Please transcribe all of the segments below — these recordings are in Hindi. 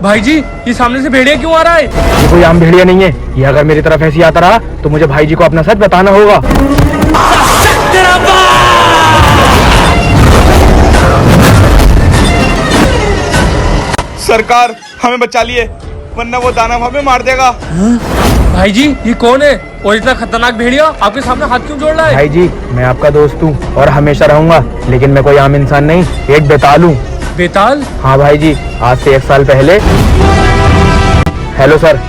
भाई जी, ये सामने से भेड़िया क्यों आ रहा है? ये कोई आम भेड़िया नहीं है। ये अगर मेरी तरफ ऐसी आता रहा तो मुझे भाई जी को अपना सच बताना होगा। सरकार हमें बचा लिए, वरना वो दानव हमें मार देगा। भाई जी, ये कौन है और इतना खतरनाक भेड़िया आपके सामने हाथ क्यों जोड़ रहा है? भाई जी, मैं आपका दोस्त हूँ और हमेशा रहूंगा, लेकिन मैं कोई आम इंसान नहीं, एक बेताल हूँ। बेताल? हाँ भाई जी, आज से 1 साल पहले। हेलो सर,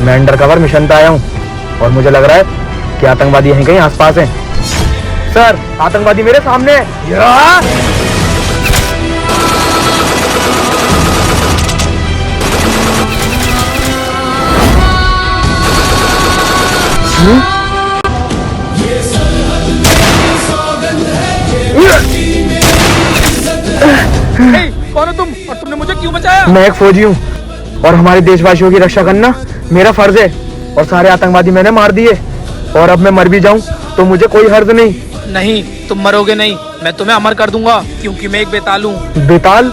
मैं अंडरकवर मिशन पे आया हूँ और मुझे लग रहा है कि आतंकवादी यहीं कहीं आसपास हैं। सर, आतंकवादी मेरे सामने है। कौन हो तुम और तुमने मुझे क्यों बचाया? मैं एक फौजी हूँ और हमारे देशवासियों की रक्षा करना मेरा फर्ज है और सारे आतंकवादी मैंने मार दिए और अब मैं मर भी जाऊँ तो मुझे कोई हर्ज नहीं। नहीं, तुम मरोगे नहीं, मैं तुम्हें अमर कर दूंगा क्योंकि मैं एक बेताल हूँ। बेताल?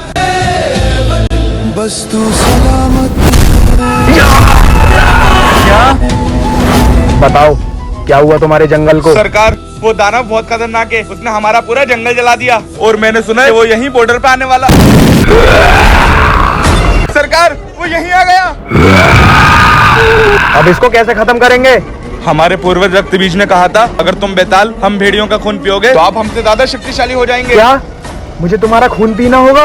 बस तू सलामत। क्या? बताओ क्या हुआ तुम्हारे जंगल को? सरकार, वो दानव बहुत खतरनाक है, उसने हमारा पूरा जंगल जला दिया और मैंने सुना है वो यहीं बॉर्डर पे आने वाला। सरकार, वो यहीं आ गया। अब इसको कैसे खत्म करेंगे? हमारे पूर्वज रक्तबीज ने कहा था, अगर तुम बेताल हम भेड़ियों का खून पियोगे तो आप हमसे ज्यादा शक्तिशाली हो जाएंगे। क्या मुझे तुम्हारा खून पीना होगा?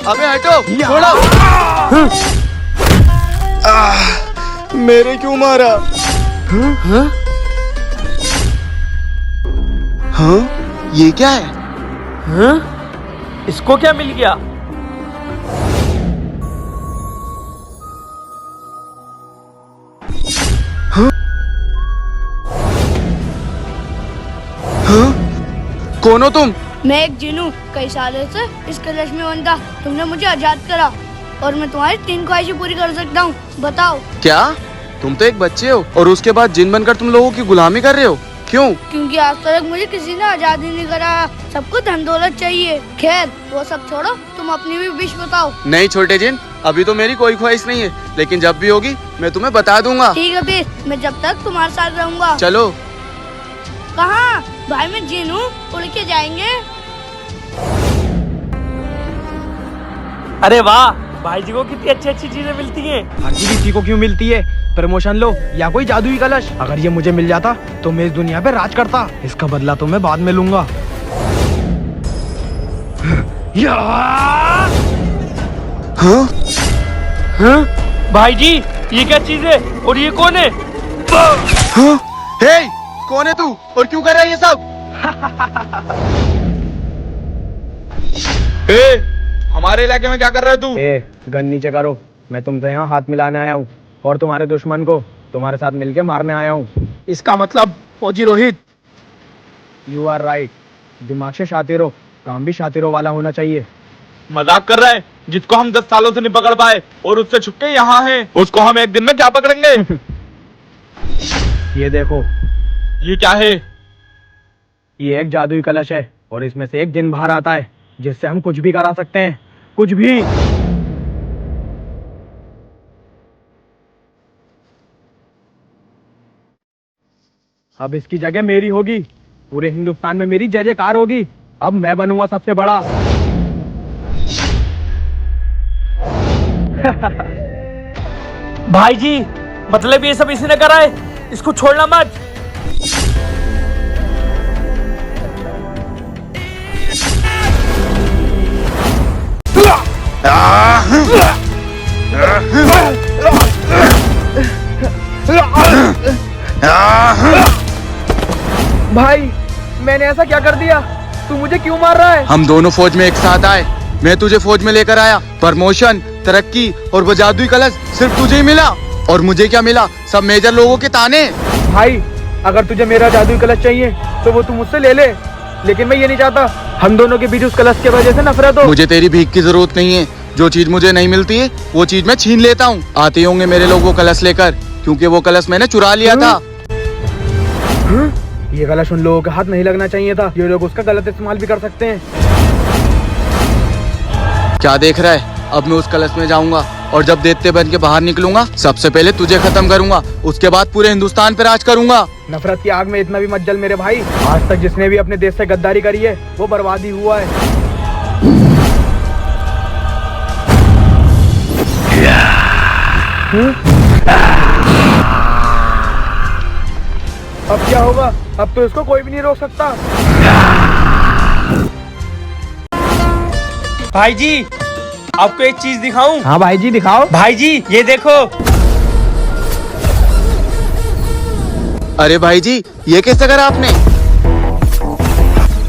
अबे हटो, छोड़ो। मेरे क्यों मारा? हाँ, ये क्या है? हाँ? इसको क्या मिल गया? कौन हो तुम? मैं एक जिन हूँ, कई सालों से इस कलश में बंद था। तुमने मुझे आजाद करा और मैं तुम्हारी 3 ख्वाहिशें पूरी कर सकता हूँ। बताओ। क्या तुम तो एक बच्चे हो और उसके बाद जिन बनकर तुम लोगों की गुलामी कर रहे हो? क्यों? क्योंकि आज तक मुझे किसी ने आजादी नहीं कराया। सबको धन दौलत चाहिए। खैर वो सब छोड़ो, तुम अपनी भी विश बताओ। नहीं छोटे जिन, अभी तो मेरी कोई ख्वाहिश नहीं है, लेकिन जब भी होगी मैं तुम्हें बता दूंगा। ठीक है फिर, मैं जब तक तुम्हारे साथ रहूंगा। चलो। कहाँ? भाई मैं जिन हूँ, उड़ के जाएंगे। अरे वाह, भाई जी को कितनी अच्छी अच्छी चीजें मिलती हैं। हर किसी को क्यों मिलती है? प्रमोशन लो या कोई जादुई कलश। अगर ये मुझे मिल जाता तो मैं इस दुनिया पे राज करता। इसका बदला तो मैं बाद में लूंगा। हाँ? हाँ? भाई जी, ये क्या चीज है और ये कौन है? हाँ? हे, कौन है तू और क्यों कर रहा है ये सब? हमारे इलाके में क्या कर रहे हो तू? गन नीचे करो, मैं तुमसे यहाँ हाथ मिलाने आया हूँ और तुम्हारे दुश्मन को तुम्हारे साथ मिलके मारने आया हूँ। इसका मतलब फौजी रोहित। You are right. दिमाग से शातिर हो, काम भी शातिरों वाला होना चाहिए। मजाक कर रहा है? जिसको हम 10 सालों से नहीं पकड़ पाए और उससे छुपके यहाँ हैं, उसको हम एक दिन में क्या पकड़ेंगे? ये देखो, ये क्या है? ये एक जादुई कलश है और इसमें से एक जिन बाहर आता है जिससे हम कुछ भी करा सकते हैं, कुछ भी। अब इसकी जगह मेरी होगी। पूरे हिंदुस्तान में मेरी जय जयकार होगी। अब मैं बनूंगा सबसे बड़ा। भाई जी, मतलब ये सब इसी ने करा है, इसको छोड़ना मत। भाई, मैंने ऐसा क्या कर दिया? तू मुझे क्यों मार रहा है? हम दोनों फौज में एक साथ आए, मैं तुझे फौज में लेकर आया। प्रमोशन, तरक्की और वो जादुई कलश सिर्फ तुझे ही मिला और मुझे क्या मिला? सब मेजर लोगों के ताने। भाई, अगर तुझे मेरा जादुई कलश चाहिए तो वो तू मुझसे ले ले, लेकिन मैं ये नहीं चाहता हम दोनों के बीच उस कलश के वजह से नफरत हो। मुझे तेरी भीख की जरूरत नहीं है। जो चीज मुझे नहीं मिलती है वो चीज मैं छीन लेता हूँ। आते होंगे मेरे लोग वो कलश लेकर, क्योंकि वो कलश मैंने चुरा लिया था। ये कलश उन लोगों के हाथ नहीं लगना चाहिए था। ये लोग उसका गलत इस्तेमाल भी कर सकते हैं। क्या देख रहा है? अब मैं उस कलश में जाऊंगा और जब दैत्य बन के बाहर निकलूंगा सबसे पहले तुझे खत्म करूंगा, उसके बाद पूरे हिंदुस्तान पे राज करूंगा। नफरत की आग में इतना भी मत जल मेरे भाई। आज तक जिसने भी अपने देश से गद्दारी करी है वो बर्बादी हुआ है। अब क्या होगा? अब तो इसको कोई भी नहीं रोक सकता। भाई जी आपको एक चीज दिखाऊं? हाँ भाई जी दिखाओ। भाई जी ये देखो। अरे भाई जी ये कैसे करा आपने?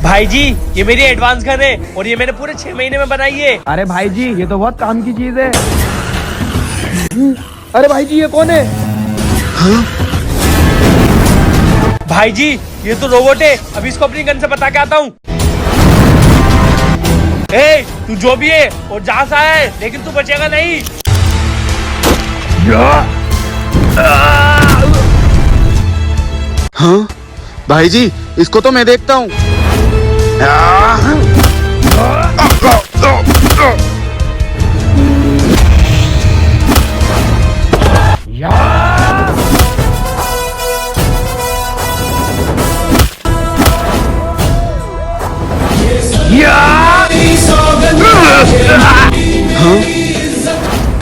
भाई जी ये मेरी एडवांस गन है और ये मैंने पूरे 6 महीने में बनाई है। अरे भाई जी ये तो बहुत काम की चीज है। अरे भाई जी ये कौन है? भाई जी ये तो रोबोट है, अभी इसको अपनी गन से बता के आता हूँ। ए, तू जो भी है और जहाँ से आया है लेकिन तू बचेगा नहीं। हाँ भाई जी इसको तो मैं देखता हूँ। हाँ?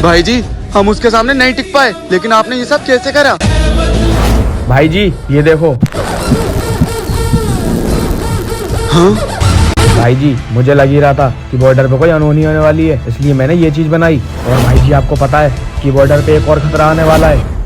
भाई जी हम उसके सामने नहीं टिक पाए, लेकिन आपने ये सब कैसे करा? भाई जी ये देखो। हाँ? भाई जी मुझे लग ही रहा था कि बॉर्डर पे कोई अनहोनी होने वाली है, इसलिए मैंने ये चीज बनाई। और भाई जी आपको पता है कि बॉर्डर पे एक और खतरा आने वाला है।